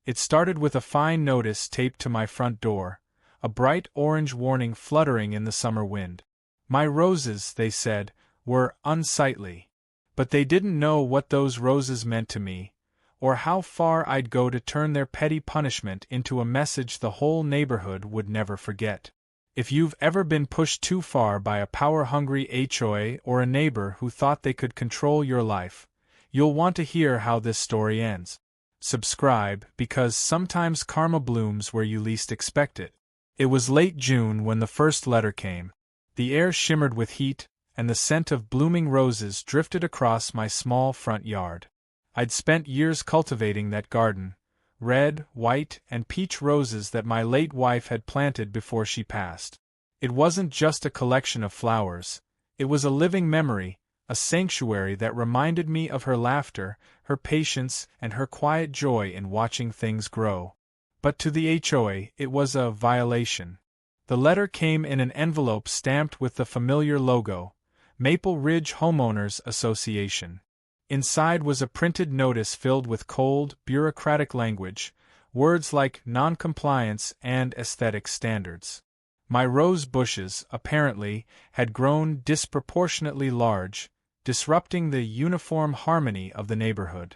It started with a fine notice taped to my front door, a bright orange warning fluttering in the summer wind. My roses, they said, were unsightly. But they didn't know what those roses meant to me, or how far I'd go to turn their petty punishment into a message the whole neighborhood would never forget. If you've ever been pushed too far by a power-hungry HOA or a neighbor who thought they could control your life, you'll want to hear how this story ends. Subscribe, because sometimes karma blooms where you least expect it. It was late June when the first letter came. The air shimmered with heat, and the scent of blooming roses drifted across my small front yard. I'd spent years cultivating that garden, red, white, and peach roses that my late wife had planted before she passed. It wasn't just a collection of flowers, it was a living memory, a sanctuary that reminded me of her laughter, her patience, and her quiet joy in watching things grow. But to the HOA, it was a violation. The letter came in an envelope stamped with the familiar logo, Maple Ridge Homeowners Association. Inside was a printed notice filled with cold, bureaucratic language, words like non-compliance and aesthetic standards. My rose bushes, apparently, had grown disproportionately large, disrupting the uniform harmony of the neighborhood.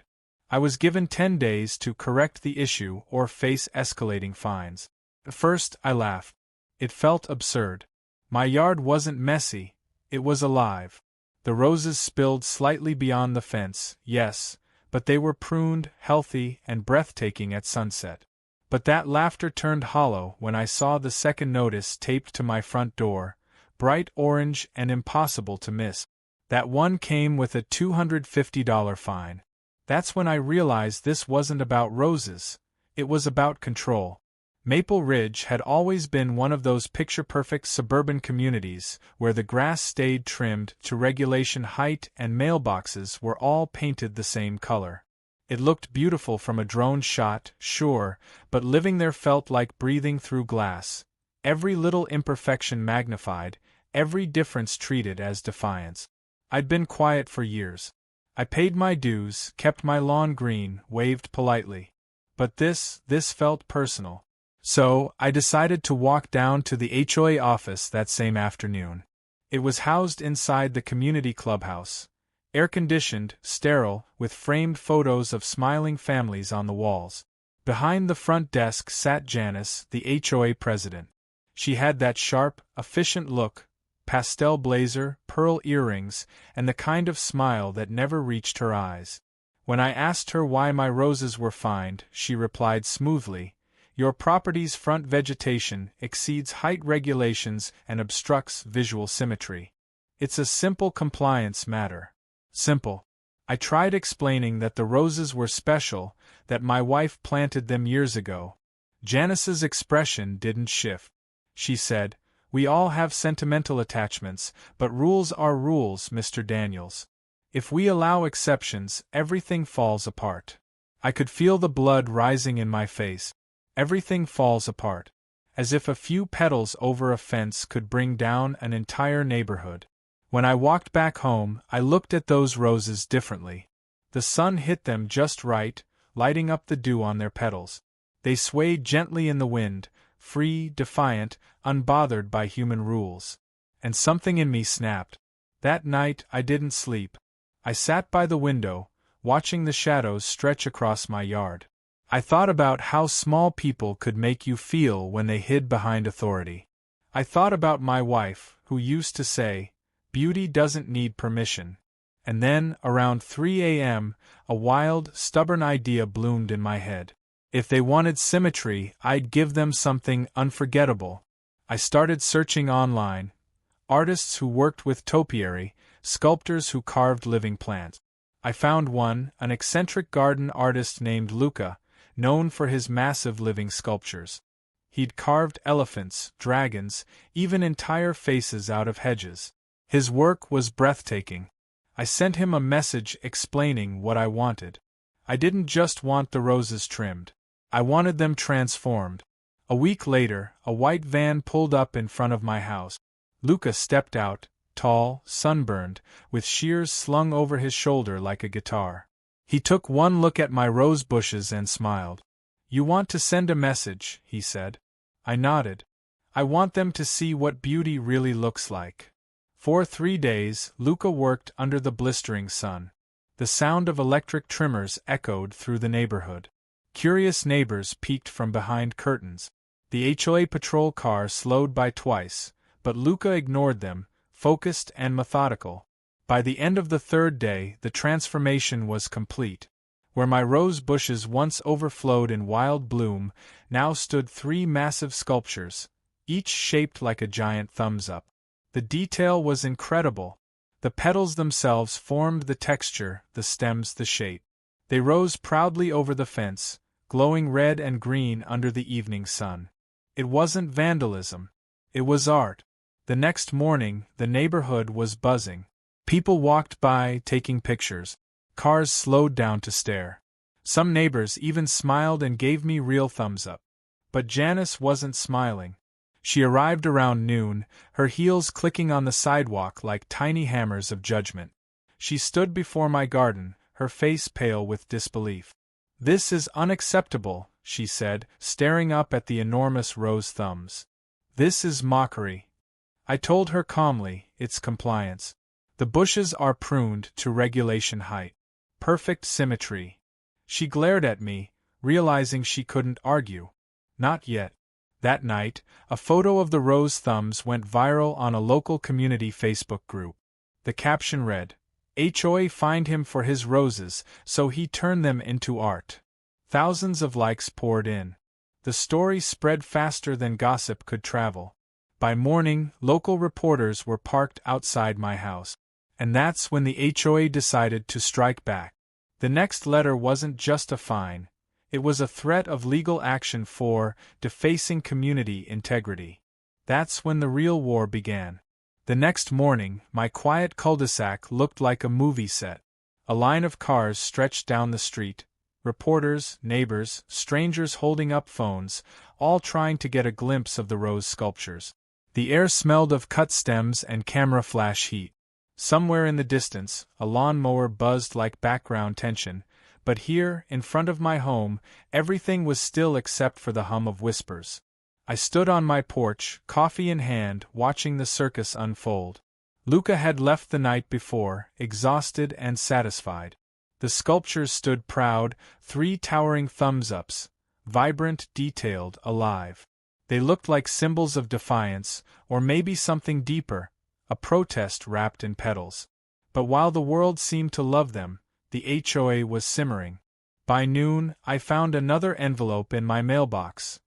I was given 10 days to correct the issue or face escalating fines. At first, I laughed. It felt absurd. My yard wasn't messy, it was alive. The roses spilled slightly beyond the fence, yes, but they were pruned, healthy, and breathtaking at sunset. But that laughter turned hollow when I saw the second notice taped to my front door, bright orange and impossible to miss. That one came with a $250 fine. That's when I realized this wasn't about roses, it was about control. Maple Ridge had always been one of those picture-perfect suburban communities where the grass stayed trimmed to regulation height and mailboxes were all painted the same color. It looked beautiful from a drone shot, sure, but living there felt like breathing through glass. Every little imperfection magnified, every difference treated as defiance. I'd been quiet for years. I paid my dues, kept my lawn green, waved politely. But this felt personal. So, I decided to walk down to the HOA office that same afternoon. It was housed inside the community clubhouse, air-conditioned, sterile, with framed photos of smiling families on the walls. Behind the front desk sat Janice, the HOA president. She had that sharp, efficient look, pastel blazer, pearl earrings, and the kind of smile that never reached her eyes. When I asked her why my roses were fined, she replied smoothly, "Your property's front vegetation exceeds height regulations and obstructs visual symmetry. It's a simple compliance matter." Simple. I tried explaining that the roses were special, that my wife planted them years ago. Janice's expression didn't shift. She said, "We all have sentimental attachments, but rules are rules, Mr. Daniels. If we allow exceptions, everything falls apart." I could feel the blood rising in my face. Everything falls apart. As if a few petals over a fence could bring down an entire neighborhood. When I walked back home, I looked at those roses differently. The sun hit them just right, lighting up the dew on their petals. They swayed gently in the wind, free, defiant, unbothered by human rules. And something in me snapped. That night I didn't sleep. I sat by the window, watching the shadows stretch across my yard. I thought about how small people could make you feel when they hid behind authority. I thought about my wife, who used to say, "Beauty doesn't need permission." And then, around 3 a.m., a wild, stubborn idea bloomed in my head. If they wanted symmetry, I'd give them something unforgettable. I started searching online. Artists who worked with topiary, sculptors who carved living plants. I found one, an eccentric garden artist named Luca, known for his massive living sculptures. He'd carved elephants, dragons, even entire faces out of hedges. His work was breathtaking. I sent him a message explaining what I wanted. I didn't just want the roses trimmed. I wanted them transformed. A week later, a white van pulled up in front of my house. Luca stepped out, tall, sunburned, with shears slung over his shoulder like a guitar. He took one look at my rose bushes and smiled. "You want to send a message," he said. I nodded. "I want them to see what beauty really looks like." For 3 days, Luca worked under the blistering sun. The sound of electric trimmers echoed through the neighborhood. Curious neighbors peeked from behind curtains. The HOA patrol car slowed by twice, but Luca ignored them, focused and methodical. By the end of the 3rd day, the transformation was complete. Where my rose bushes once overflowed in wild bloom, now stood 3 massive sculptures, each shaped like a giant thumbs up. The detail was incredible. The petals themselves formed the texture, the stems the shape. They rose proudly over the fence, glowing red and green under the evening sun. It wasn't vandalism. It was art. The next morning, the neighborhood was buzzing. People walked by, taking pictures. Cars slowed down to stare. Some neighbors even smiled and gave me real thumbs up. But Janice wasn't smiling. She arrived around noon, her heels clicking on the sidewalk like tiny hammers of judgment. She stood before my garden, her face pale with disbelief. "This is unacceptable," she said, staring up at the enormous rose thumbs. "This is mockery." I told her calmly, "It's compliance. The bushes are pruned to regulation height. Perfect symmetry." She glared at me, realizing she couldn't argue. Not yet. That night, a photo of the rose thumbs went viral on a local community Facebook group. The caption read, "HOA fined him for his roses, so he turned them into art." Thousands of likes poured in. The story spread faster than gossip could travel. By morning, local reporters were parked outside my house. And that's when the HOA decided to strike back. The next letter wasn't just a fine. It was a threat of legal action for defacing community integrity. That's when the real war began. The next morning, my quiet cul-de-sac looked like a movie set. A line of cars stretched down the street. Reporters, neighbors, strangers holding up phones, all trying to get a glimpse of the rose sculptures. The air smelled of cut stems and camera flash heat. Somewhere in the distance, a lawnmower buzzed like background tension, but here, in front of my home, everything was still except for the hum of whispers. I stood on my porch, coffee in hand, watching the circus unfold. Luca had left the night before, exhausted and satisfied. The sculptures stood proud, 3 towering thumbs-ups, vibrant, detailed, alive. They looked like symbols of defiance, or maybe something deeper, a protest wrapped in petals. But while the world seemed to love them, the HOA was simmering. By noon, I found another envelope in my mailbox.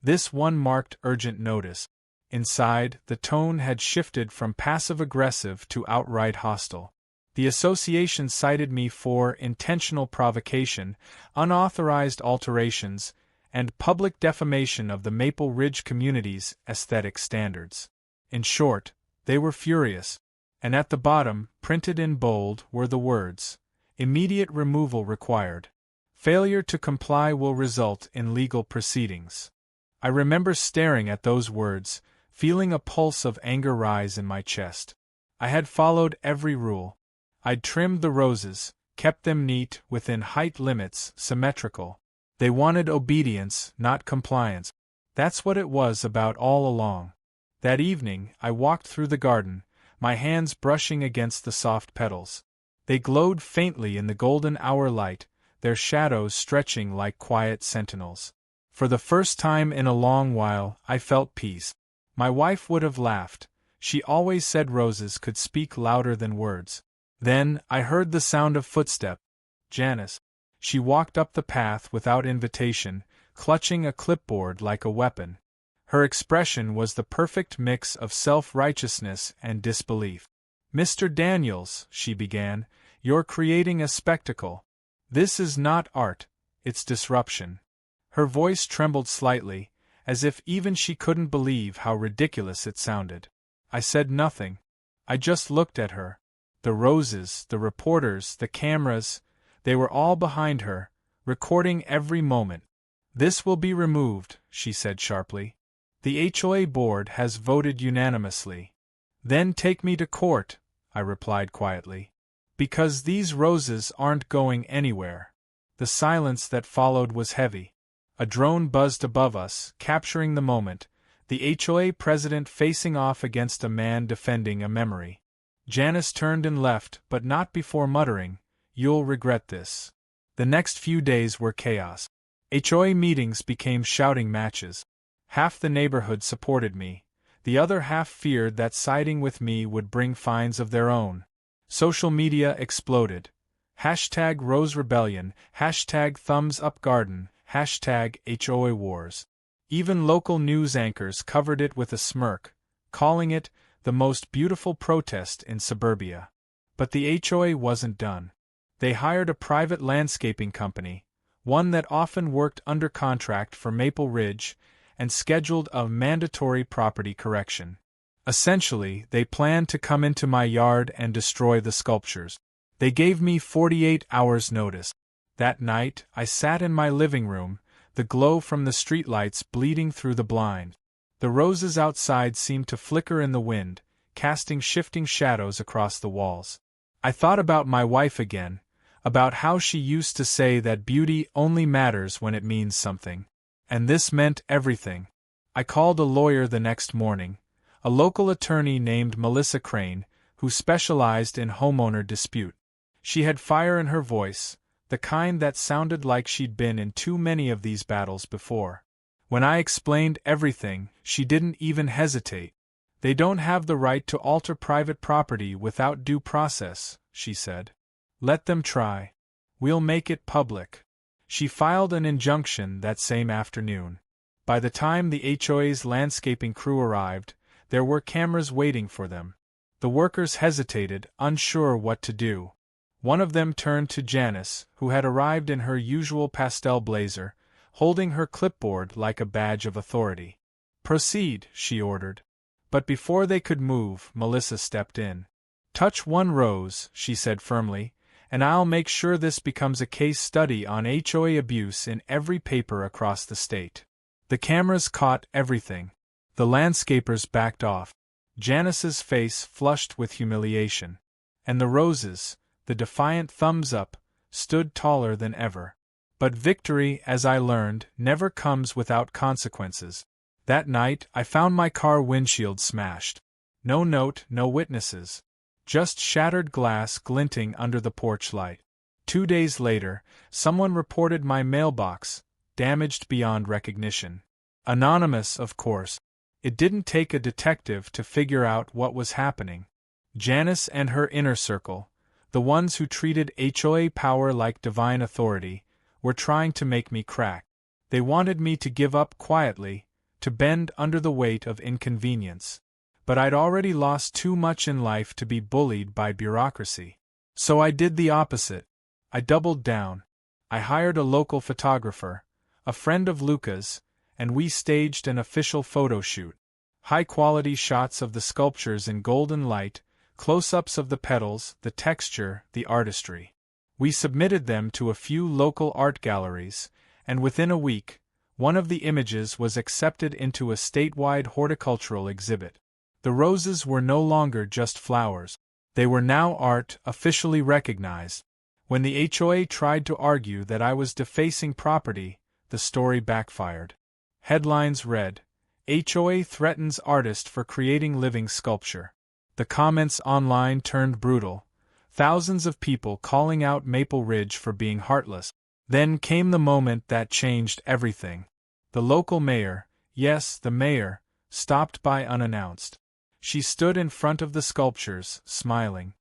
This one marked urgent notice. Inside, the tone had shifted from passive-aggressive to outright hostile. The association cited me for intentional provocation, unauthorized alterations, and public defamation of the Maple Ridge community's aesthetic standards. In short, they were furious, and at the bottom, printed in bold, were the words, "Immediate removal required. Failure to comply will result in legal proceedings." I remember staring at those words, feeling a pulse of anger rise in my chest. I had followed every rule. I'd trimmed the roses, kept them neat, within height limits, symmetrical. They wanted obedience, not compliance. That's what it was about all along. That evening, I walked through the garden, my hands brushing against the soft petals. They glowed faintly in the golden hour light, their shadows stretching like quiet sentinels. For the first time in a long while, I felt peace. My wife would have laughed. She always said roses could speak louder than words. Then, I heard the sound of footsteps. Janice. She walked up the path without invitation, clutching a clipboard like a weapon. Her expression was the perfect mix of self-righteousness and disbelief. "Mr. Daniels," she began, "you're creating a spectacle. This is not art, it's disruption." Her voice trembled slightly, as if even she couldn't believe how ridiculous it sounded. I said nothing. I just looked at her. The roses, the reporters, the cameras, they were all behind her, recording every moment. "This will be removed," she said sharply. "The HOA board has voted unanimously." "Then take me to court," I replied quietly. "Because these roses aren't going anywhere." The silence that followed was heavy. A drone buzzed above us, capturing the moment, the HOA president facing off against a man defending a memory. Janice turned and left, but not before muttering, "You'll regret this." The next few days were chaos. HOA meetings became shouting matches. Half the neighborhood supported me. The other half feared that siding with me would bring fines of their own. Social media exploded. Hashtag Rose Rebellion, hashtag Thumbs Up Garden, hashtag HOA Wars. Even local news anchors covered it with a smirk, calling it the most beautiful protest in suburbia. But the HOA wasn't done. They hired a private landscaping company, one that often worked under contract for Maple Ridge, and scheduled a mandatory property correction. Essentially, they planned to come into my yard and destroy the sculptures. They gave me 48 hours' notice. That night, I sat in my living room, the glow from the streetlights bleeding through the blind. The roses outside seemed to flicker in the wind, casting shifting shadows across the walls. I thought about my wife again, about how she used to say that beauty only matters when it means something. And this meant everything. I called a lawyer the next morning, a local attorney named Melissa Crane, who specialized in homeowner dispute. She had fire in her voice, the kind that sounded like she'd been in too many of these battles before. When I explained everything, she didn't even hesitate. "They don't have the right to alter private property without due process," she said. "Let them try. We'll make it public." She filed an injunction that same afternoon. By the time the HOA's landscaping crew arrived, there were cameras waiting for them. The workers hesitated, unsure what to do. One of them turned to Janice, who had arrived in her usual pastel blazer, holding her clipboard like a badge of authority. "Proceed," she ordered. But before they could move, Melissa stepped in. "Touch one rose," she said firmly, "and I'll make sure this becomes a case study on HOA abuse in every paper across the state." The cameras caught everything. The landscapers backed off. Janice's face flushed with humiliation. And the roses, the defiant thumbs up, stood taller than ever. But victory, as I learned, never comes without consequences. That night, I found my car windshield smashed. No note, no witnesses. Just shattered glass glinting under the porch light. 2 days later, someone reported my mailbox, damaged beyond recognition. Anonymous, of course. It didn't take a detective to figure out what was happening. Janice and her inner circle, the ones who treated HOA power like divine authority, were trying to make me crack. They wanted me to give up quietly, to bend under the weight of inconvenience. But I'd already lost too much in life to be bullied by bureaucracy. So I did the opposite. I doubled down. I hired a local photographer, a friend of Luca's, and we staged an official photo shoot. High-quality shots of the sculptures in golden light, close-ups of the petals, the texture, the artistry. We submitted them to a few local art galleries, and within a week, one of the images was accepted into a statewide horticultural exhibit. The roses were no longer just flowers. They were now art, officially recognized. When the HOA tried to argue that I was defacing property, the story backfired. Headlines read, "HOA threatens artist for creating living sculpture." The comments online turned brutal. Thousands of people calling out Maple Ridge for being heartless. Then came the moment that changed everything. The local mayor, yes, the mayor, stopped by unannounced. She stood in front of the sculptures, smiling.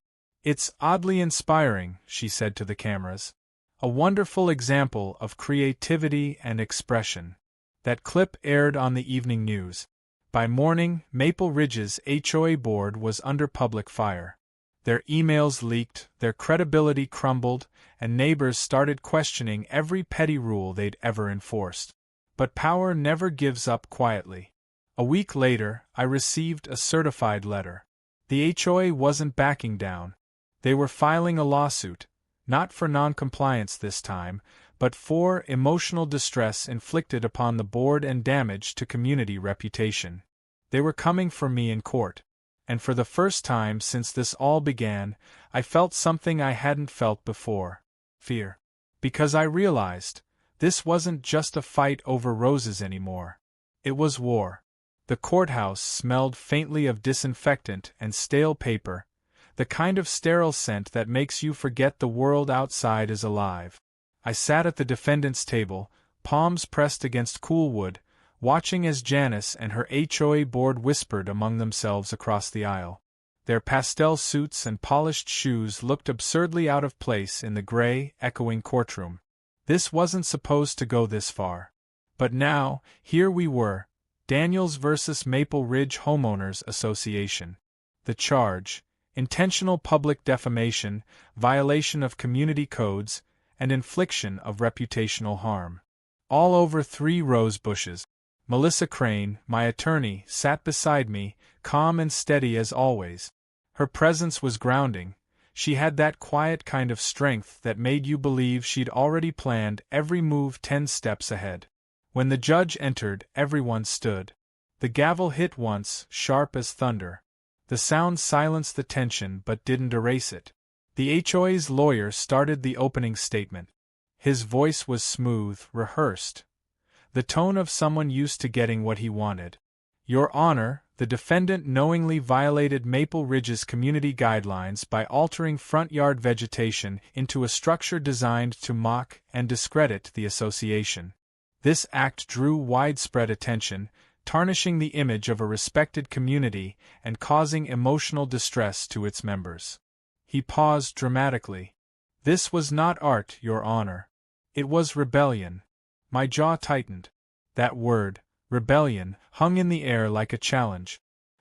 "It's oddly inspiring," she said to the cameras. "A wonderful example of creativity and expression." That clip aired on the evening news. By morning, Maple Ridge's HOA board was under public fire. Their emails leaked, their credibility crumbled, and neighbors started questioning every petty rule they'd ever enforced. But power never gives up quietly. A week later, I received a certified letter. The HOA wasn't backing down. They were filing a lawsuit, not for non-compliance this time, but for emotional distress inflicted upon the board and damage to community reputation. They were coming for me in court. And for the first time since this all began, I felt something I hadn't felt before. Fear. Because I realized, This wasn't just a fight over roses anymore. It was war. The courthouse smelled faintly of disinfectant and stale paper, the kind of sterile scent that makes you forget the world outside is alive. I sat at the defendant's table, palms pressed against cool wood, watching as Janice and her HOA board whispered among themselves across the aisle. Their pastel suits and polished shoes looked absurdly out of place in the gray, echoing courtroom. This wasn't supposed to go this far. But now, here we were, Daniels versus Maple Ridge Homeowners Association. The charge: intentional public defamation, violation of community codes, and infliction of reputational harm. All over 3 rose bushes. Melissa Crane, my attorney, sat beside me, calm and steady as always. Her presence was grounding. She had that quiet kind of strength that made you believe she'd already planned every move 10 steps ahead. When the judge entered, everyone stood. The gavel hit once, sharp as thunder. The sound silenced the tension but didn't erase it. The HOA's lawyer started the opening statement. His voice was smooth, rehearsed. The tone of someone used to getting what he wanted. Your Honor, the defendant knowingly violated Maple Ridge's community guidelines by altering front yard vegetation into a structure designed to mock and discredit the association. This act drew widespread attention, tarnishing the image of a respected community and causing emotional distress to its members. He paused dramatically. This was not art, Your Honor. It was rebellion. My jaw tightened. That word, rebellion, hung in the air like a challenge.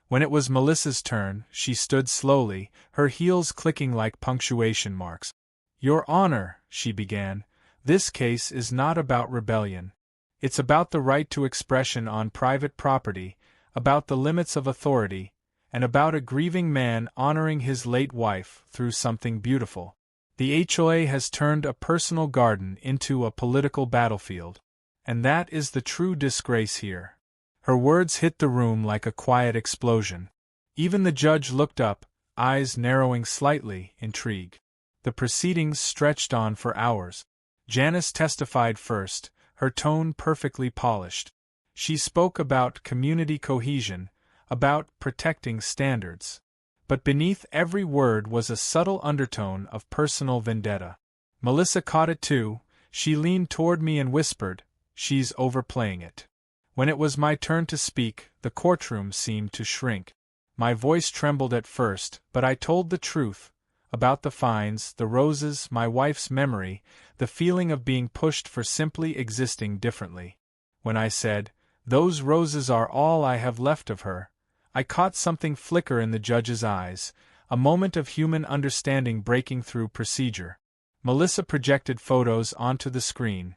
When it was Melissa's turn, she stood slowly, her heels clicking like punctuation marks. Your Honor, she began, this case is not about rebellion. It's about the right to expression on private property, about the limits of authority, and about a grieving man honoring his late wife through something beautiful. The HOA has turned a personal garden into a political battlefield. And that is the true disgrace here. Her words hit the room like a quiet explosion. Even the judge looked up, eyes narrowing slightly, intrigued. The proceedings stretched on for hours. Janice testified first, her tone perfectly polished. She spoke about community cohesion, about protecting standards. But beneath every word was a subtle undertone of personal vendetta. Melissa caught it too. She leaned toward me and whispered, "She's overplaying it." When it was my turn to speak, the courtroom seemed to shrink. My voice trembled at first, but I told the truth, about the fines, the roses, my wife's memory, the feeling of being pushed for simply existing differently. When I said, "Those roses are all I have left of her," I caught something flicker in the judge's eyes, a moment of human understanding breaking through procedure. Melissa projected photos onto the screen.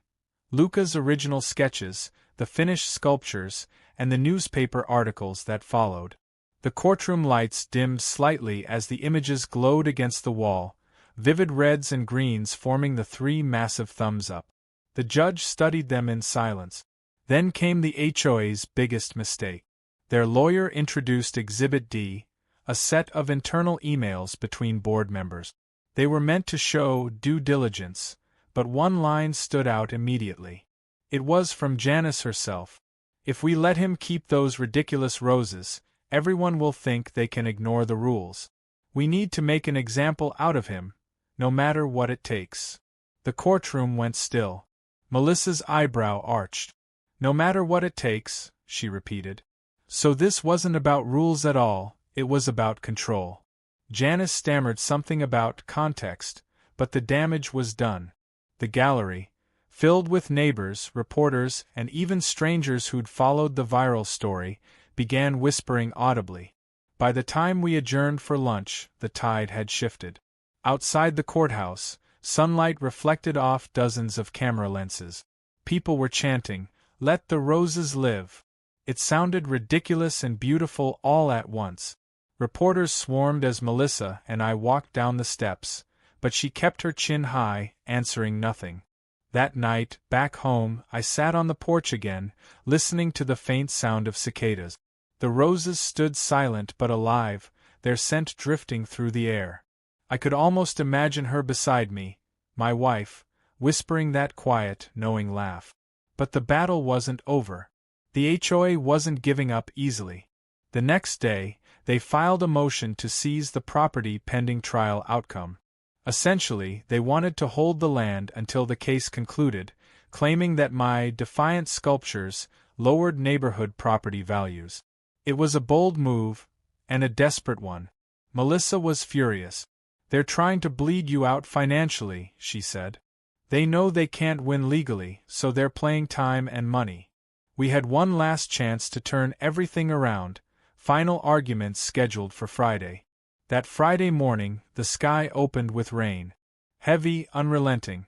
Luca's original sketches, the finished sculptures, and the newspaper articles that followed. The courtroom lights dimmed slightly as the images glowed against the wall, vivid reds and greens forming the 3 massive thumbs up. The judge studied them in silence. Then came the HOA's biggest mistake. Their lawyer introduced Exhibit D, a set of internal emails between board members. They were meant to show due diligence, but one line stood out immediately. It was from Janice herself. "If we let him keep those ridiculous roses, everyone will think they can ignore the rules. We need to make an example out of him, no matter what it takes." The courtroom went still. Melissa's eyebrow arched. "No matter what it takes," she repeated. So this wasn't about rules at all, it was about control. Janice stammered something about context, but the damage was done. The gallery, filled with neighbors, reporters, and even strangers who'd followed the viral story, began whispering audibly. By the time we adjourned for lunch, the tide had shifted. Outside the courthouse, sunlight reflected off dozens of camera lenses. People were chanting, "Let the roses live." It sounded ridiculous and beautiful all at once. Reporters swarmed as Melissa and I walked down the steps, but she kept her chin high, answering nothing. That night, back home, I sat on the porch again, listening to the faint sound of cicadas. The roses stood silent but alive, their scent drifting through the air. I could almost imagine her beside me, my wife, whispering that quiet, knowing laugh. But the battle wasn't over. The HOA wasn't giving up easily. The next day, they filed a motion to seize the property pending trial outcome. Essentially, they wanted to hold the land until the case concluded, claiming that my defiant sculptures lowered neighborhood property values. It was a bold move, and a desperate one. Melissa was furious. "They're trying to bleed you out financially," she said. "They know they can't win legally, so they're playing time and money. We had one last chance to turn everything around, final arguments scheduled for Friday." That Friday morning, the sky opened with rain. Heavy, unrelenting.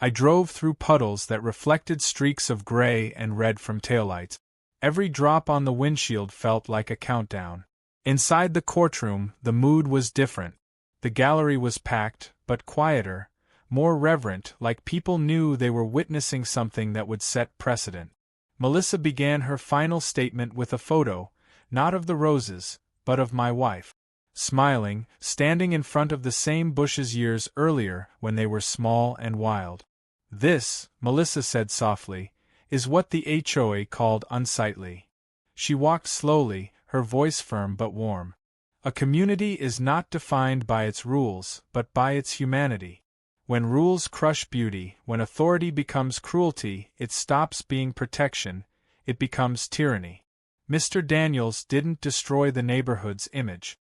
I drove through puddles that reflected streaks of gray and red from taillights. Every drop on the windshield felt like a countdown. Inside the courtroom, the mood was different. The gallery was packed, but quieter, more reverent, like people knew they were witnessing something that would set precedent. Melissa began her final statement with a photo, not of the roses, but of my wife. Smiling, standing in front of the same bushes years earlier when they were small and wild. "This," Melissa said softly, "is what the HOA called unsightly." She walked slowly, her voice firm but warm. "A community is not defined by its rules, but by its humanity. When rules crush beauty, when authority becomes cruelty, it stops being protection, it becomes tyranny. Mr. Daniels didn't destroy the neighborhood's image.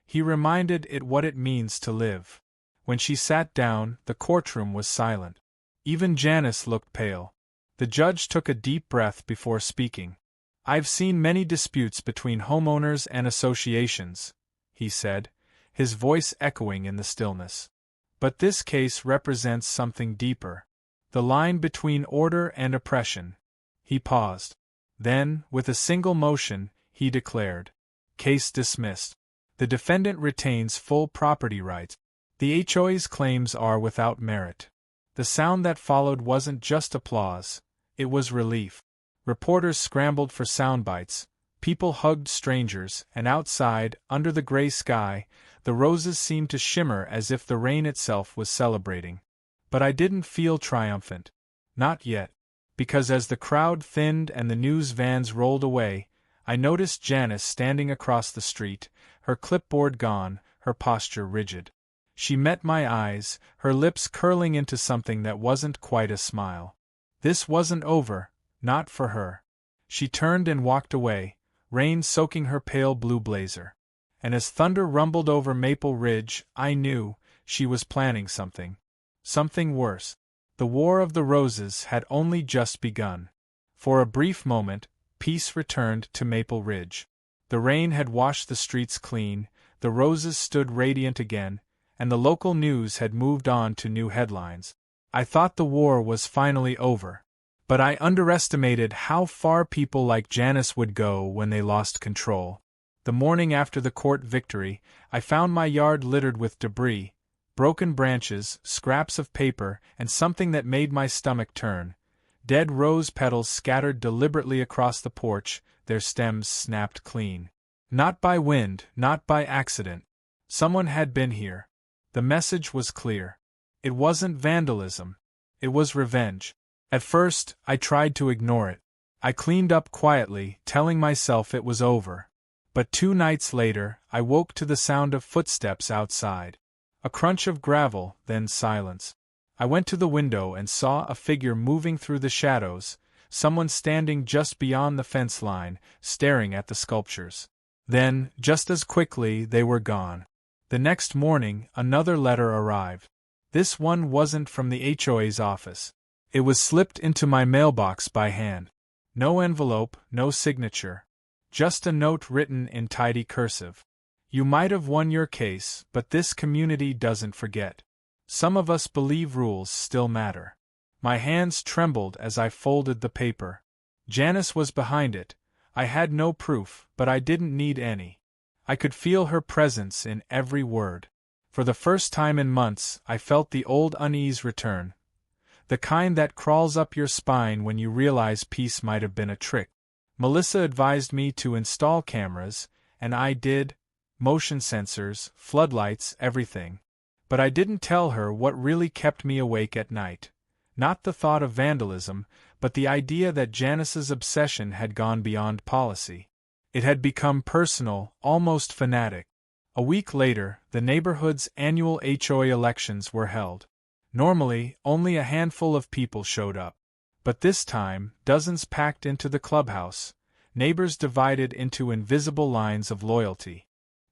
He reminded it what it means to live." When she sat down, the courtroom was silent. Even Janice looked pale. The judge took a deep breath before speaking. "I've seen many disputes between homeowners and associations," he said, his voice echoing in the stillness. "But this case represents something deeper. The line between order and oppression." He paused. Then, with a single motion, he declared, "Case dismissed. The defendant retains full property rights. The HOA's claims are without merit." The sound that followed wasn't just applause, it was relief. Reporters scrambled for sound bites, people hugged strangers, and outside, under the gray sky, the roses seemed to shimmer as if the rain itself was celebrating. But I didn't feel triumphant. Not yet. Because as the crowd thinned and the news vans rolled away, I noticed Janice standing across the street, her clipboard gone, her posture rigid. She met my eyes, her lips curling into something that wasn't quite a smile. This wasn't over, not for her. She turned and walked away, rain soaking her pale blue blazer. And as thunder rumbled over Maple Ridge, I knew she was planning something. Something worse. The War of the Roses had only just begun. For a brief moment, peace returned to Maple Ridge. The rain had washed the streets clean, the roses stood radiant again, and the local news had moved on to new headlines. I thought the war was finally over. But I underestimated how far people like Janice would go when they lost control. The morning after the court victory, I found my yard littered with debris, broken branches, scraps of paper, and something that made my stomach turn. Dead rose petals scattered deliberately across the porch, their stems snapped clean. Not by wind, not by accident. Someone had been here. The message was clear. It wasn't vandalism. It was revenge. At first, I tried to ignore it. I cleaned up quietly, telling myself it was over. But 2 nights later, I woke to the sound of footsteps outside. A crunch of gravel, then silence. I went to the window and saw a figure moving through the shadows, someone standing just beyond the fence line, staring at the sculptures. Then, just as quickly, they were gone. The next morning, another letter arrived. This one wasn't from the HOA's office. It was slipped into my mailbox by hand. No envelope, no signature. Just a note written in tidy cursive. "You might have won your case, but this community doesn't forget. Some of us believe rules still matter." My hands trembled as I folded the paper. Janice was behind it. I had no proof, but I didn't need any. I could feel her presence in every word. For the first time in months, I felt the old unease return. The kind that crawls up your spine when you realize peace might have been a trick. Melissa advised me to install cameras, and I did. Motion sensors, floodlights, everything. But I didn't tell her what really kept me awake at night. Not the thought of vandalism, but the idea that Janice's obsession had gone beyond policy. It had become personal, almost fanatic. A week later, the neighborhood's annual HOA elections were held. Normally, only a handful of people showed up. But this time, dozens packed into the clubhouse, neighbors divided into invisible lines of loyalty.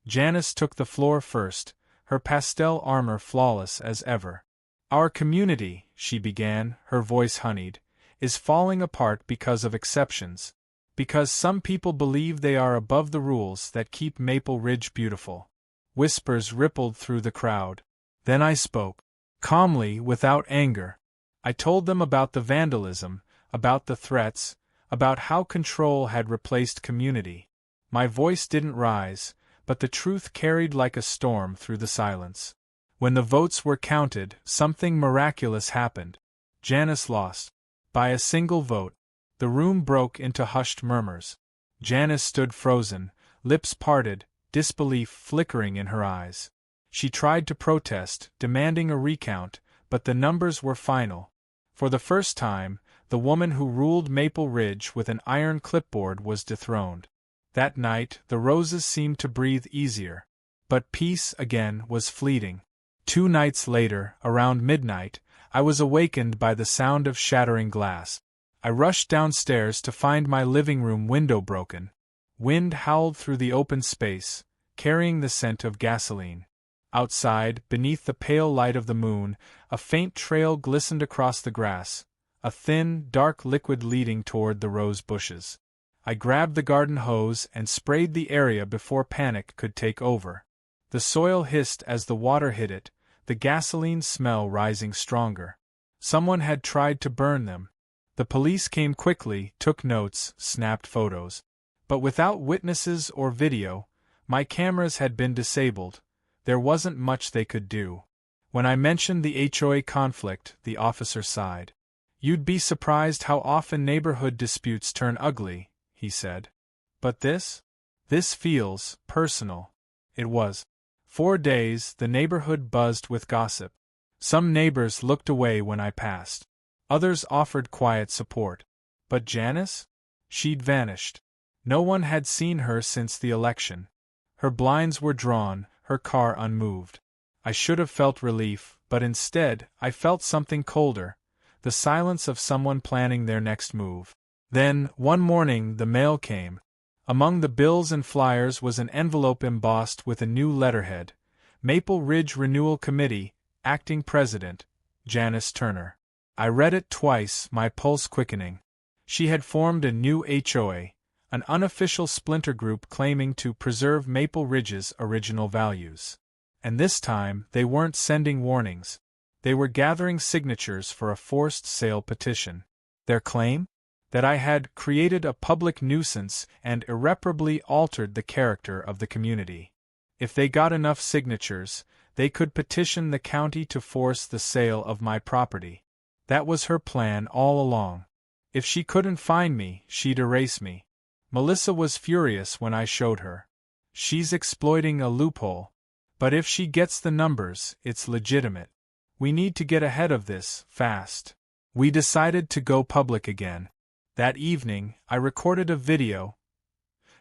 Janice took the floor first, her pastel armor flawless as ever. "Our community," she began, her voice honeyed, "is falling apart because of exceptions. Because some people believe they are above the rules that keep Maple Ridge beautiful." Whispers rippled through the crowd. Then I spoke. Calmly, without anger. I told them about the vandalism, about the threats, about how control had replaced community. My voice didn't rise, but the truth carried like a storm through the silence. When the votes were counted, something miraculous happened. Janice lost. By a single vote. The room broke into hushed murmurs. Janice stood frozen, lips parted, disbelief flickering in her eyes. She tried to protest, demanding a recount, but the numbers were final. For the first time, the woman who ruled Maple Ridge with an iron clipboard was dethroned. That night, the roses seemed to breathe easier. But peace, again, was fleeting. 2 nights later, around midnight, I was awakened by the sound of shattering glass. I rushed downstairs to find my living room window broken. Wind howled through the open space, carrying the scent of gasoline. Outside, beneath the pale light of the moon, a faint trail glistened across the grass, a thin, dark liquid leading toward the rose bushes. I grabbed the garden hose and sprayed the area before panic could take over. The soil hissed as the water hit it, the gasoline smell rising stronger. Someone had tried to burn them. The police came quickly, took notes, snapped photos. But without witnesses or video, my cameras had been disabled. There wasn't much they could do. When I mentioned the HOA conflict, the officer sighed. "You'd be surprised how often neighborhood disputes turn ugly," he said. "But this? This feels personal." It was. 4 days, the neighborhood buzzed with gossip. Some neighbors looked away when I passed. Others offered quiet support. But Janice? She'd vanished. No one had seen her since the election. Her blinds were drawn, her car unmoved. I should have felt relief, but instead, I felt something colder, the silence of someone planning their next move. Then, one morning, the mail came. Among the bills and flyers was an envelope embossed with a new letterhead: Maple Ridge Renewal Committee, Acting President, Janice Turner. I read it twice, my pulse quickening. She had formed a new HOA, an unofficial splinter group claiming to preserve Maple Ridge's original values. And this time, they weren't sending warnings. They were gathering signatures for a forced sale petition. Their claim? That I had created a public nuisance and irreparably altered the character of the community. If they got enough signatures, they could petition the county to force the sale of my property. That was her plan all along. If she couldn't find me, she'd erase me. Melissa was furious when I showed her. She's exploiting a loophole. But if she gets the numbers, it's legitimate. We need to get ahead of this, fast. We decided to go public again. That evening, I recorded a video.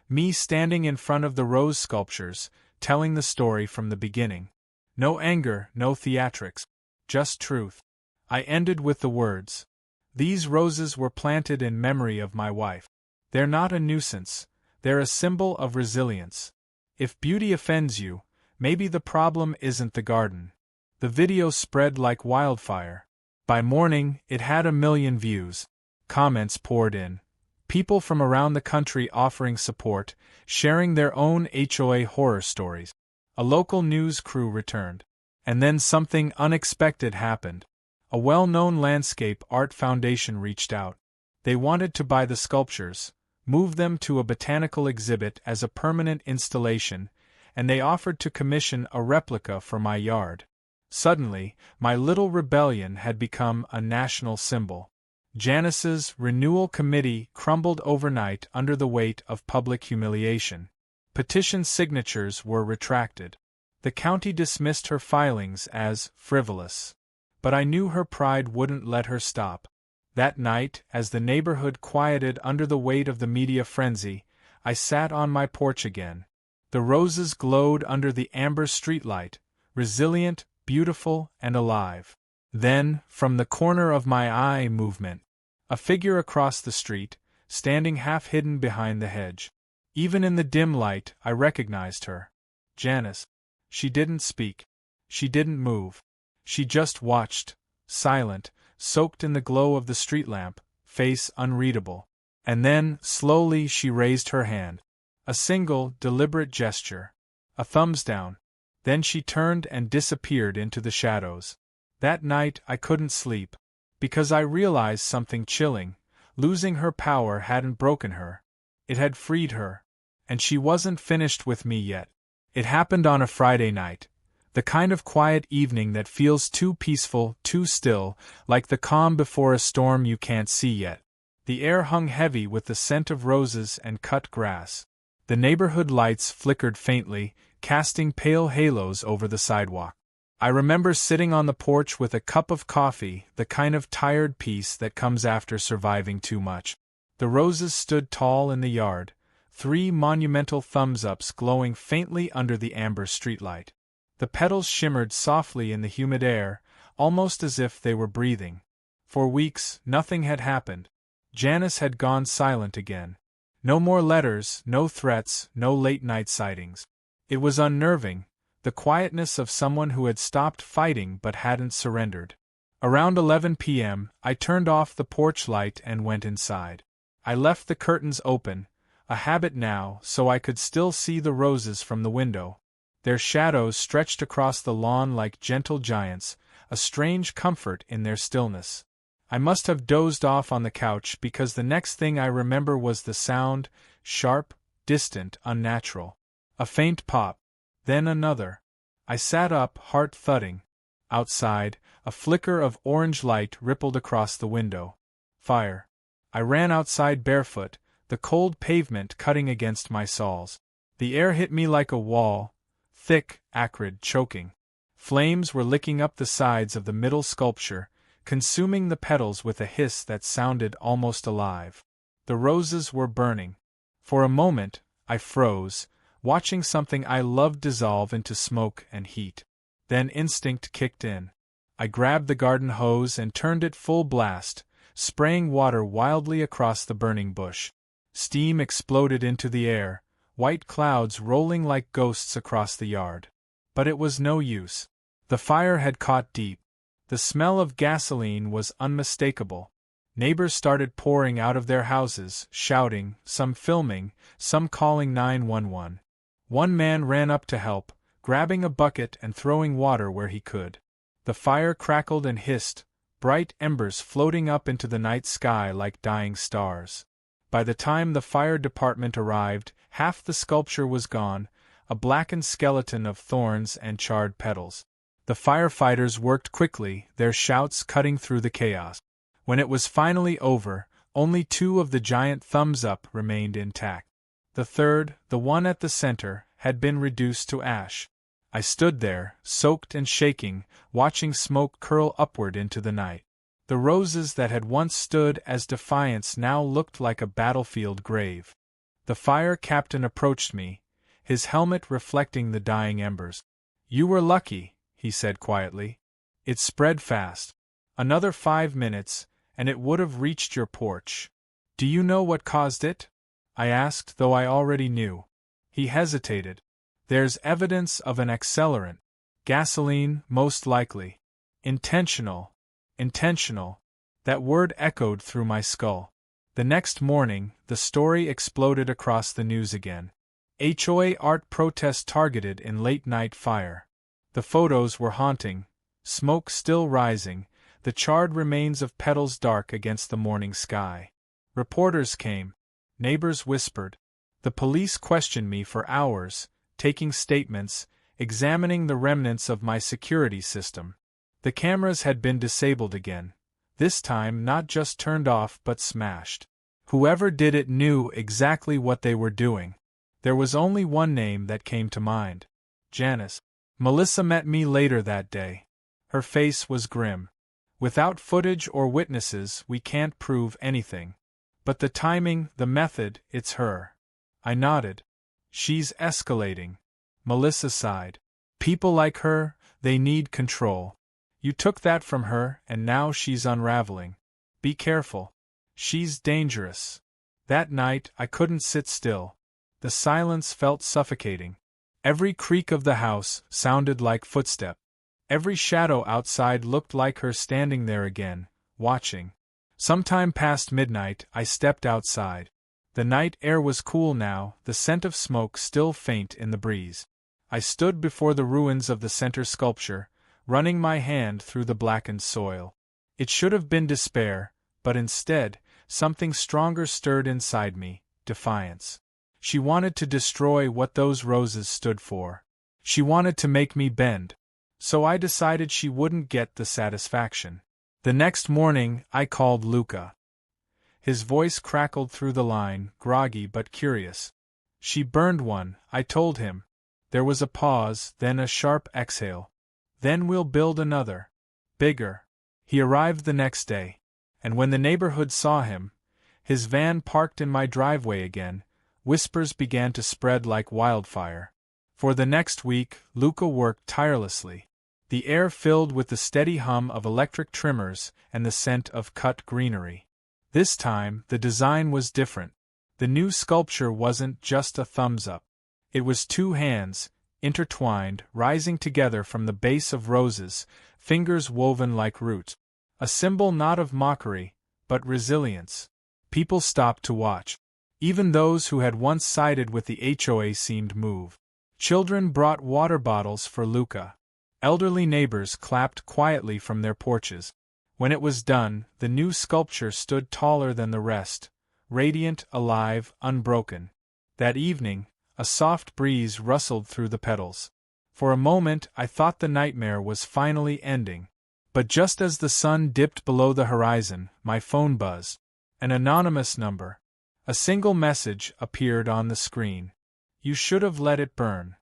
Me standing in front of the rose sculptures, telling the story from the beginning. No anger, no theatrics. Just truth. I ended with the words. These roses were planted in memory of my wife. They're not a nuisance. They're a symbol of resilience. If beauty offends you, maybe the problem isn't the garden. The video spread like wildfire. By morning, it had 1 million views. Comments poured in. People from around the country offering support, sharing their own HOA horror stories. A local news crew returned. And then something unexpected happened. A well-known landscape art foundation reached out. They wanted to buy the sculptures, move them to a botanical exhibit as a permanent installation, and they offered to commission a replica for my yard. Suddenly, my little rebellion had become a national symbol. Janice's renewal committee crumbled overnight under the weight of public humiliation. Petition signatures were retracted. The county dismissed her filings as frivolous. But I knew her pride wouldn't let her stop. That night, as the neighborhood quieted under the weight of the media frenzy, I sat on my porch again. The roses glowed under the amber streetlight, resilient, beautiful, and alive. Then, from the corner of my eye movement, a figure across the street, standing half hidden behind the hedge. Even in the dim light, I recognized her. Janice. She didn't speak. She didn't move. She just watched, silent, soaked in the glow of the street lamp, face unreadable. And then, slowly, she raised her hand. A single, deliberate gesture. A thumbs down. Then she turned and disappeared into the shadows. That night I couldn't sleep. Because I realized something chilling. Losing her power hadn't broken her. It had freed her. And she wasn't finished with me yet. It happened on a Friday night. The kind of quiet evening that feels too peaceful, too still, like the calm before a storm you can't see yet. The air hung heavy with the scent of roses and cut grass. The neighborhood lights flickered faintly, casting pale halos over the sidewalk. I remember sitting on the porch with a cup of coffee, the kind of tired peace that comes after surviving too much. The roses stood tall in the yard, 3 monumental thumbs-ups glowing faintly under the amber streetlight. The petals shimmered softly in the humid air, almost as if they were breathing. For weeks, nothing had happened. Janice had gone silent again. No more letters, no threats, no late-night sightings. It was unnerving, the quietness of someone who had stopped fighting but hadn't surrendered. Around 11 p.m., I turned off the porch light and went inside. I left the curtains open, a habit now, so I could still see the roses from the window. Their shadows stretched across the lawn like gentle giants, a strange comfort in their stillness. I must have dozed off on the couch because the next thing I remember was the sound, sharp, distant, unnatural. A faint pop. Then another. I sat up, heart thudding. Outside, a flicker of orange light rippled across the window. Fire. I ran outside barefoot, the cold pavement cutting against my soles. The air hit me like a wall, thick, acrid, choking. Flames were licking up the sides of the middle sculpture, consuming the petals with a hiss that sounded almost alive. The roses were burning. For a moment, I froze, watching something I loved dissolve into smoke and heat. Then instinct kicked in. I grabbed the garden hose and turned it full blast, spraying water wildly across the burning bush. Steam exploded into the air, white clouds rolling like ghosts across the yard. But it was no use. The fire had caught deep. The smell of gasoline was unmistakable. Neighbors started pouring out of their houses, shouting, some filming, some calling 911. One man ran up to help, grabbing a bucket and throwing water where he could. The fire crackled and hissed, bright embers floating up into the night sky like dying stars. By the time the fire department arrived, half the sculpture was gone, a blackened skeleton of thorns and charred petals. The firefighters worked quickly, their shouts cutting through the chaos. When it was finally over, only 2 of the giant thumbs-up remained intact. The third, the one at the center, had been reduced to ash. I stood there, soaked and shaking, watching smoke curl upward into the night. The roses that had once stood as defiance now looked like a battlefield grave. The fire captain approached me, his helmet reflecting the dying embers. "You were lucky," he said quietly. "It spread fast. Another 5 minutes, and it would have reached your porch." "Do you know what caused it?" I asked, though I already knew. He hesitated. "There's evidence of an accelerant. Gasoline, most likely. Intentional. Intentional." That word echoed through my skull. The next morning, the story exploded across the news again. HOA art protest targeted in late-night fire. The photos were haunting, smoke still rising, the charred remains of petals dark against the morning sky. Reporters came. Neighbors whispered. The police questioned me for hours, taking statements, examining the remnants of my security system. The cameras had been disabled again, this time not just turned off but smashed. Whoever did it knew exactly what they were doing. There was only one name that came to mind. Janice. Melissa met me later that day. Her face was grim. Without footage or witnesses, we can't prove anything. But the timing, the method, it's her. I nodded. She's escalating. Melissa sighed. People like her, they need control. You took that from her, and now she's unraveling. Be careful. She's dangerous. That night, I couldn't sit still. The silence felt suffocating. Every creak of the house sounded like footsteps. Every shadow outside looked like her standing there again, watching. Sometime past midnight, I stepped outside. The night air was cool now, the scent of smoke still faint in the breeze. I stood before the ruins of the center sculpture, running my hand through the blackened soil. It should have been despair, but instead, something stronger stirred inside me, defiance. She wanted to destroy what those roses stood for. She wanted to make me bend. So I decided she wouldn't get the satisfaction. The next morning, I called Luca. His voice crackled through the line, groggy but curious. She burned one, I told him. There was a pause, then a sharp exhale. Then we'll build another. Bigger. He arrived the next day. And when the neighborhood saw him, his van parked in my driveway again, whispers began to spread like wildfire. For the next week, Luca worked tirelessly. The air filled with the steady hum of electric trimmers and the scent of cut greenery. This time, the design was different. The new sculpture wasn't just a thumbs up. It was two hands, intertwined, rising together from the base of roses, fingers woven like roots. A symbol not of mockery, but resilience. People stopped to watch. Even those who had once sided with the HOA seemed moved. Children brought water bottles for Luca. Elderly neighbors clapped quietly from their porches. When it was done, the new sculpture stood taller than the rest, radiant, alive, unbroken. That evening, a soft breeze rustled through the petals. For a moment, I thought the nightmare was finally ending. But just as the sun dipped below the horizon, my phone buzzed. An anonymous number. A single message appeared on the screen. You should have let it burn.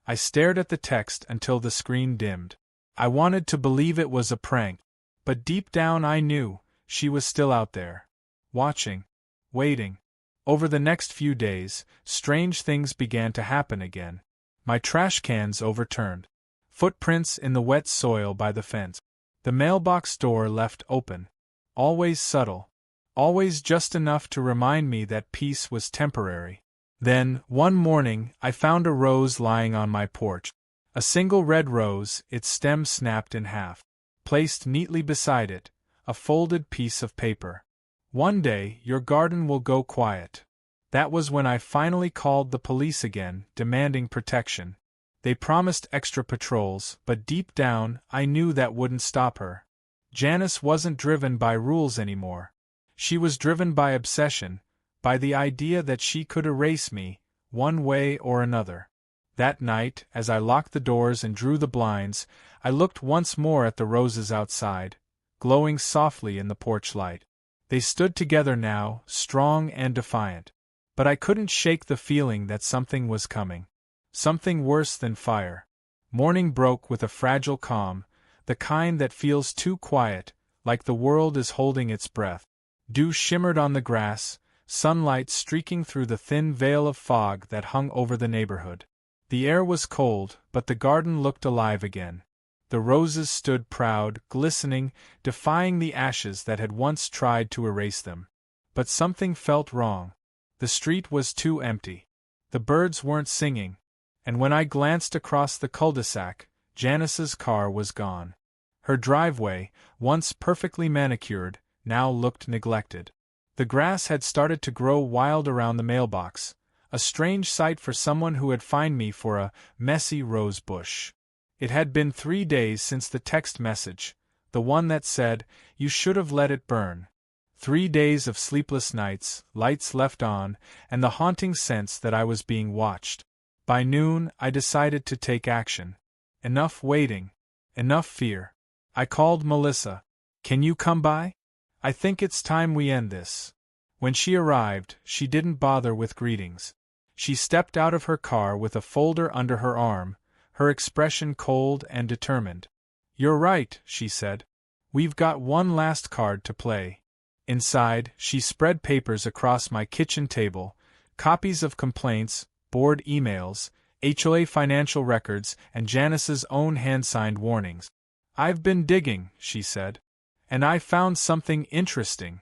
I stared at the text until the screen dimmed. I wanted to believe it was a prank, but deep down I knew she was still out there. Watching. Waiting. Over the next few days, strange things began to happen again. My trash cans overturned. Footprints in the wet soil by the fence. The mailbox door left open. Always subtle. Always just enough to remind me that peace was temporary. Then, one morning, I found a rose lying on my porch. A single red rose, its stem snapped in half. Placed neatly beside it, a folded piece of paper. One day, your garden will go quiet. That was when I finally called the police again, demanding protection. They promised extra patrols, but deep down, I knew that wouldn't stop her. Janice wasn't driven by rules anymore. She was driven by obsession, by the idea that she could erase me, one way or another. That night, as I locked the doors and drew the blinds, I looked once more at the roses outside, glowing softly in the porch light. They stood together now, strong and defiant. But I couldn't shake the feeling that something was coming. Something worse than fire. Morning broke with a fragile calm, the kind that feels too quiet, like the world is holding its breath. Dew shimmered on the grass, sunlight streaking through the thin veil of fog that hung over the neighborhood. The air was cold, but the garden looked alive again. The roses stood proud, glistening, defying the ashes that had once tried to erase them. But something felt wrong. The street was too empty. The birds weren't singing. And when I glanced across the cul-de-sac, Janice's car was gone. Her driveway, once perfectly manicured, now looked neglected. The grass had started to grow wild around the mailbox, a strange sight for someone who had fined me for a messy rose bush. It had been 3 days since the text message, the one that said, "You should have let it burn." 3 days of sleepless nights, lights left on, and the haunting sense that I was being watched. By noon, I decided to take action. Enough waiting. Enough fear. I called Melissa. "Can you come by? I think it's time we end this." When she arrived, she didn't bother with greetings. She stepped out of her car with a folder under her arm, her expression cold and determined. You're right, she said. We've got one last card to play. Inside, she spread papers across my kitchen table, copies of complaints, board emails, HOA financial records, and Janice's own hand-signed warnings. I've been digging, she said. And I found something interesting.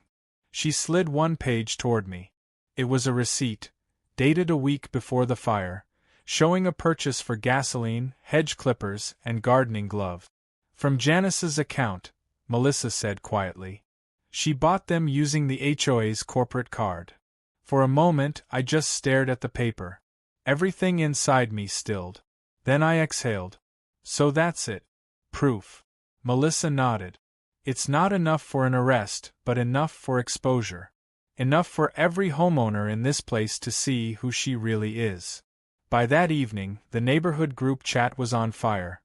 She slid one page toward me. It was a receipt, dated a week before the fire, showing a purchase for gasoline, hedge clippers, and gardening gloves. From Janice's account, Melissa said quietly. She bought them using the HOA's corporate card. For a moment, I just stared at the paper. Everything inside me stilled. Then I exhaled. So that's it. Proof. Melissa nodded. It's not enough for an arrest, but enough for exposure. Enough for every homeowner in this place to see who she really is. By that evening, the neighborhood group chat was on fire.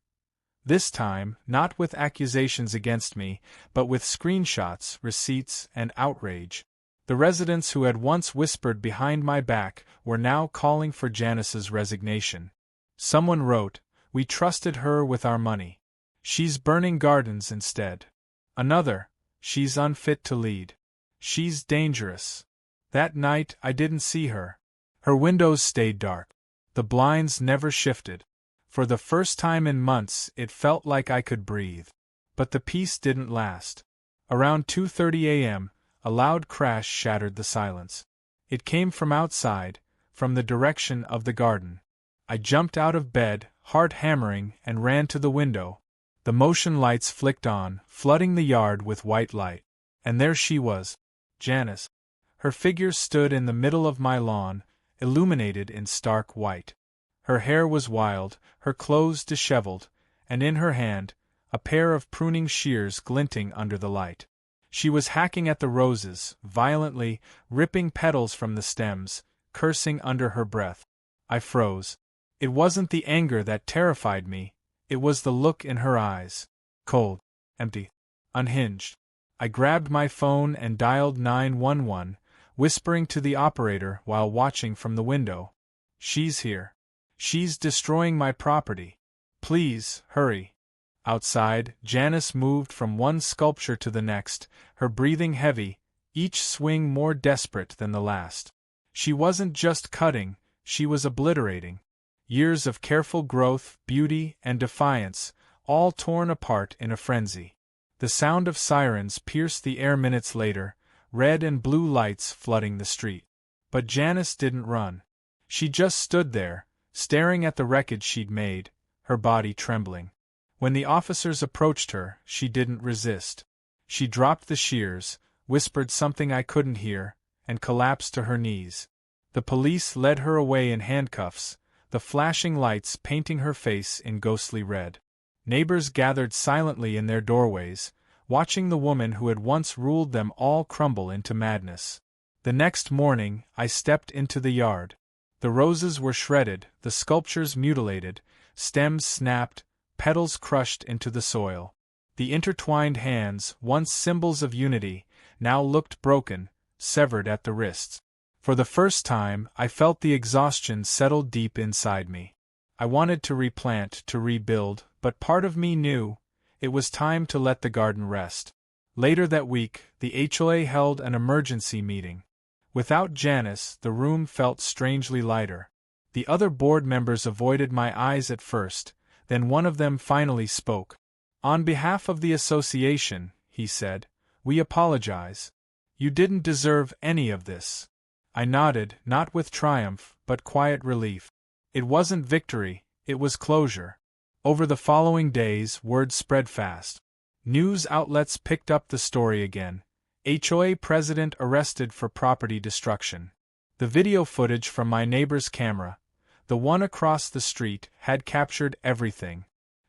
This time, not with accusations against me, but with screenshots, receipts, and outrage. The residents who had once whispered behind my back were now calling for Janice's resignation. Someone wrote, "We trusted her with our money. She's burning gardens instead." Another, "She's unfit to lead. She's dangerous." That night I didn't see her. Her windows stayed dark. The blinds never shifted. For the first time in months it felt like I could breathe. But the peace didn't last. Around 2:30 a.m., a loud crash shattered the silence. It came from outside, from the direction of the garden. I jumped out of bed, heart hammering, and ran to the window. The motion lights flicked on, flooding the yard with white light. And there she was, Janice. Her figure stood in the middle of my lawn, illuminated in stark white. Her hair was wild, her clothes disheveled, and in her hand, a pair of pruning shears glinting under the light. She was hacking at the roses, violently, ripping petals from the stems, cursing under her breath. I froze. It wasn't the anger that terrified me, it was the look in her eyes. Cold, empty, unhinged. I grabbed my phone and dialed 911, whispering to the operator while watching from the window. "She's here. She's destroying my property. Please, hurry." Outside, Janice moved from one sculpture to the next, her breathing heavy, each swing more desperate than the last. She wasn't just cutting, she was obliterating. Years of careful growth, beauty, and defiance, all torn apart in a frenzy. The sound of sirens pierced the air minutes later, red and blue lights flooding the street. But Janice didn't run. She just stood there, staring at the wreckage she'd made, her body trembling. When the officers approached her, she didn't resist. She dropped the shears, whispered something I couldn't hear, and collapsed to her knees. The police led her away in handcuffs, the flashing lights painting her face in ghostly red. Neighbors gathered silently in their doorways, watching the woman who had once ruled them all crumble into madness. The next morning, I stepped into the yard. The roses were shredded, the sculptures mutilated, stems snapped, petals crushed into the soil. The intertwined hands, once symbols of unity, now looked broken, severed at the wrists. For the first time, I felt the exhaustion settle deep inside me. I wanted to replant, to rebuild, but part of me knew it was time to let the garden rest. Later that week, the HOA held an emergency meeting. Without Janice, the room felt strangely lighter. The other board members avoided my eyes at first, then one of them finally spoke. "On behalf of the association," he said, "we apologize. You didn't deserve any of this." I nodded, not with triumph, but quiet relief. It wasn't victory, it was closure. Over the following days, word spread fast. News outlets picked up the story again. HOA president arrested for property destruction. The video footage from my neighbor's camera, the one across the street, had captured everything.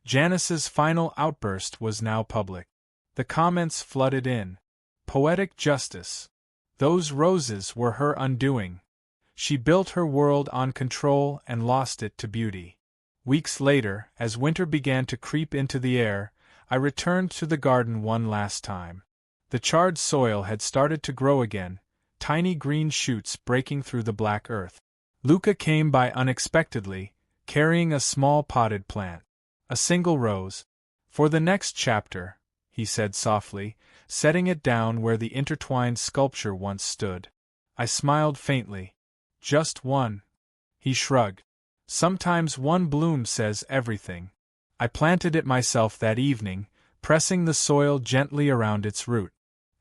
Janice's final outburst was now public. The comments flooded in. Poetic justice. Those roses were her undoing. She built her world on control and lost it to beauty. Weeks later, as winter began to creep into the air, I returned to the garden one last time. The charred soil had started to grow again, tiny green shoots breaking through the black earth. Luca came by unexpectedly, carrying a small potted plant. A single rose. For the next chapter, he said softly, setting it down where the intertwined sculpture once stood. I smiled faintly. Just one. He shrugged. Sometimes one bloom says everything. I planted it myself that evening, pressing the soil gently around its root.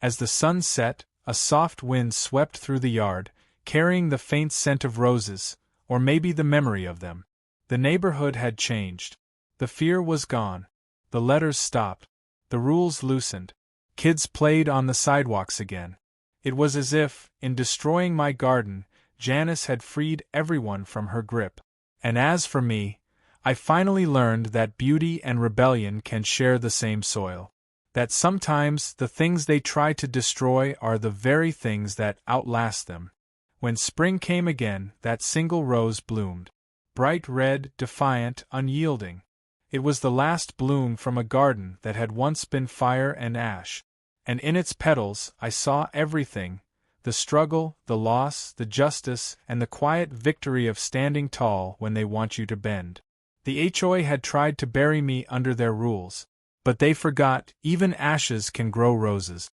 As the sun set, a soft wind swept through the yard, carrying the faint scent of roses, or maybe the memory of them. The neighborhood had changed. The fear was gone. The letters stopped. The rules loosened. Kids played on the sidewalks again. It was as if, in destroying my garden, Janice had freed everyone from her grip. And as for me, I finally learned that beauty and rebellion can share the same soil. That sometimes the things they try to destroy are the very things that outlast them. When spring came again, that single rose bloomed. Bright red, defiant, unyielding. It was the last bloom from a garden that had once been fire and ash. And in its petals I saw everything: the struggle, the loss, the justice, and the quiet victory of standing tall when they want you to bend. The HOA had tried to bury me under their rules. But they forgot, even ashes can grow roses.